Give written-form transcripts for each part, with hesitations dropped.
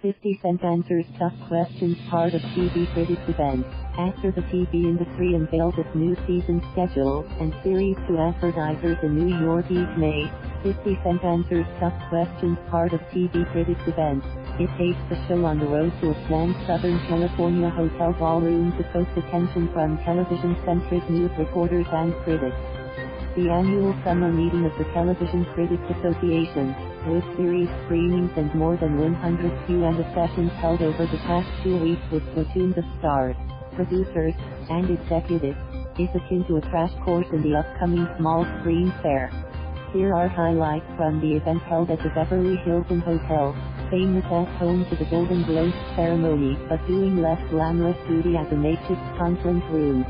50 Cent answers tough questions, part of TV critics event. After the TV industry unveils its new season schedule and series to advertisers in New York each May, 50 Cent answers tough questions, part of TV critics event. It takes the show on the road to a swank Southern California hotel ballroom to coax attention from television-centric news reporters and critics. The annual summer meeting of the Television Critics Association, with series screenings and more than 100 Q&A sessions held over the past 2 weeks with platoons of stars, producers, and executives, is akin to a crash course in the upcoming small screen fare. Here are highlights from the event held at the Beverly Hilton Hotel, famous as home to the Golden Globes ceremony but doing less glamorous duty as a makeshift conference room.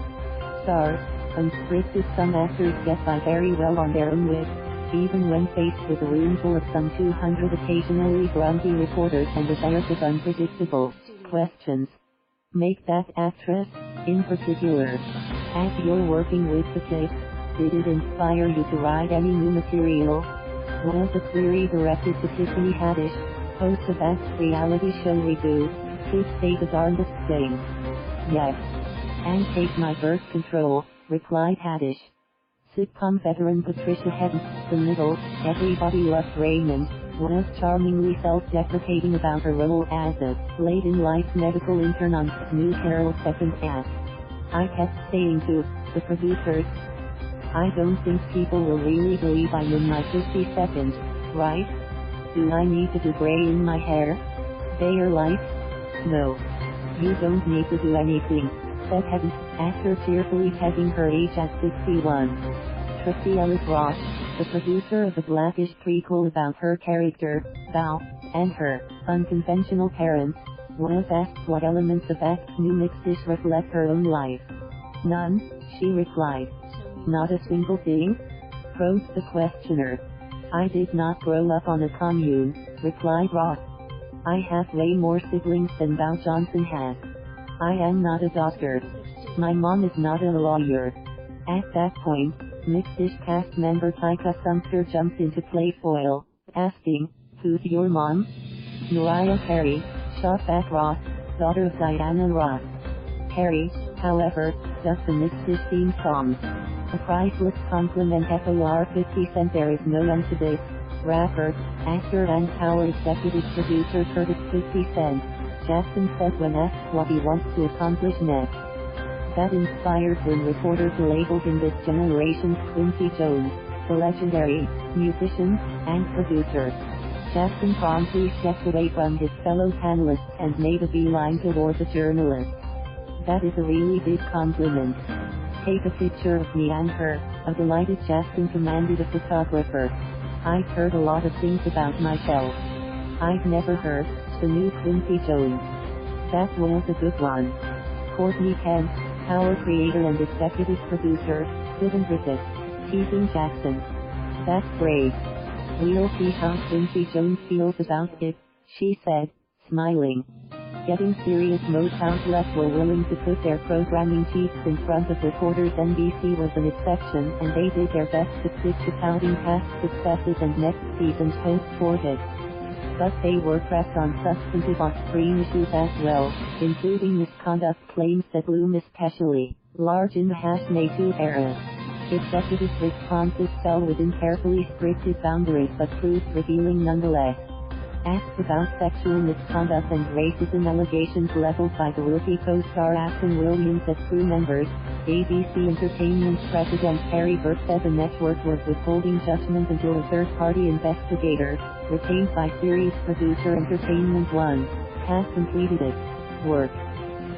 Stars. Unscripted. Some actors get by very well on their own wits, even when faced with a room full of some 200 occasionally grumpy reporters and a dearth of unpredictable questions. Make that actress, in particular. As you're working with the kids, did it inspire you to write any new material? Was the query directed to Tiffany Haddish, host of that reality show Reboot, to Say the Darndest Things? Yes. And take my birth control, replied Haddish. Sitcom veteran Patricia Heaton, the middle, Everybody Loves Raymond, was charmingly self-deprecating about her role as a late-in-life medical intern on new Carol's second act. I kept saying to the producers, I don't think people will really believe I'm in my 52nd, right? Do I need to do gray in my hair? They are like, no. You don't need to do anything, said Heaton, after cheerfully pegging her age at 61. Tracee Ellis Ross, the producer of a Blackish prequel about her character, Val, and her unconventional parents, was asked what elements of Act's new mixed-ish reflect her own life. None, she replied. Not a single thing? Probed the questioner. I did not grow up on a commune, replied Ross. I have way more siblings than Val Johnson has. I am not a doctor. My mom is not a lawyer. At that point, mixed-ish cast member Tika Sumpter jumped into playfoil, asking, who's your mom? Mariah Carey, shot back Ross, daughter of Diana Ross. Carey, however, does the mixed-ish theme songs. A priceless compliment FOR 50 Cent. There is no end to this. Rapper, actor and power executive producer Curtis 50 Cent Jackson said when asked what he wants to accomplish next. That inspired when reporters labeled him this generation's Quincy Jones, the legendary musician and producer. Jackson promptly stepped away from his fellow panelists and made a beeline toward the journalist. That is a really big compliment. Take a picture of me and her, a delighted Jackson commanded a photographer. I've heard a lot of things about myself. I've never heard the new Quincy Jones. That was a good one. Courtney Kemp, power creator and executive producer, couldn't resist teasing Jackson. That's great. We'll see how Quincy Jones feels about it, she said, smiling. Getting serious, most outlets were willing to put their programming chiefs in front of reporters. NBC was an exception, and they did their best to stick to touting past successes and next season's hosts for hits. But they were pressed on substantive off-screen issues as well, including misconduct claims that loom especially large in the #MeToo era. Executive responses fell within carefully scripted boundaries but proved revealing nonetheless. Asked about sexual misconduct and racism allegations leveled by the rookie co-star Afton Williams at crew members, ABC Entertainment President Karey Burke said the network was withholding judgment until a third-party investigator, retained by series producer Entertainment One, has completed its work.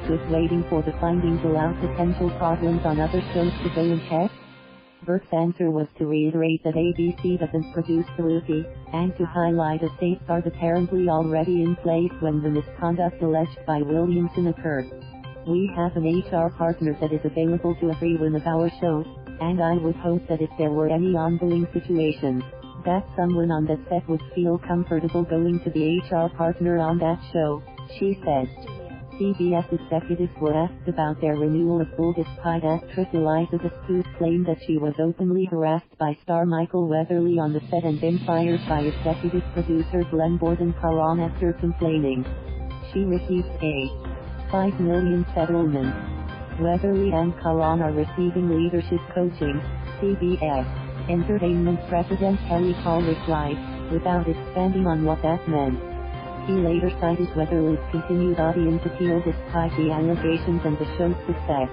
Just waiting for the findings allow potential problems on other shows to go unchecked? Burke's answer was to reiterate that ABC doesn't produce the rookie, and to highlight a safeguard apparently already in place when the misconduct alleged by Williamson occurred. We have an HR partner that is available to every one of our shows, and I would hope that if there were any ongoing situations, that someone on that set would feel comfortable going to the HR partner on that show, she said. CBS executives were asked about their renewal of Bull despite actress Eliza Dusku's claim that she was openly harassed by star Michael Weatherly on the set and then fired by executive producer Glenn Gordon Caron after complaining. She received a $5 million settlement. Beverly and Caron are receiving leadership coaching, CBS. Entertainment President Karey Burke replied, without expanding on what that meant. He later cited Beverly's continued audience appeal despite the allegations and the show's success.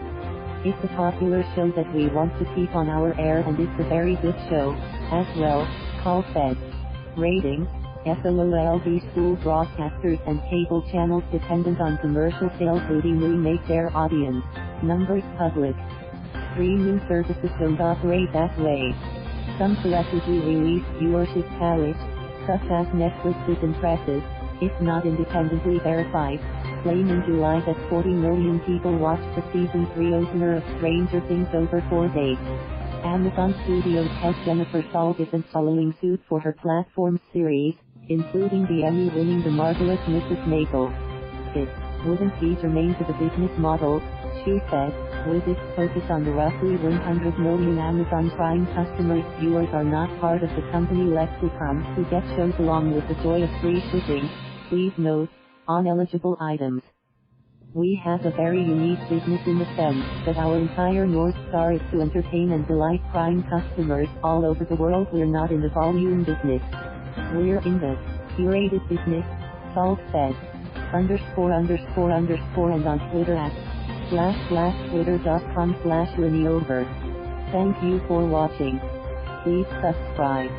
It's a popular show that we want to keep on our air, and it's a very good show, as well, Cole said. Ratings, FOLD school broadcasters and cable channels dependent on commercial sales routinely make their audience numbers public. 3 new services don't operate that way. Some selectively released viewership tallies, such as Netflix's impressive, if not independently verified, claim in July that 40 million people watched the season 3 opener of Stranger Things over 4 days. Amazon Studios head Jennifer Saul isn't following suit for her platform's series, including the Emmy-winning The Marvelous Mrs. Maisel. It wouldn't be germane to the business model, she said, with its focus on the roughly 100 million Amazon Prime customers. Viewers are not part of the company lexicon who get shows along with the joy of free shipping. Please note, on eligible items. We have a very unique business in the sense that our entire North Star is to entertain and delight Prime customers all over the world. We're not in the volume business. We're in the curated business, Saul said. ____ and on Twitter at //twitter.com/LineOver. Thank you for watching. Please subscribe.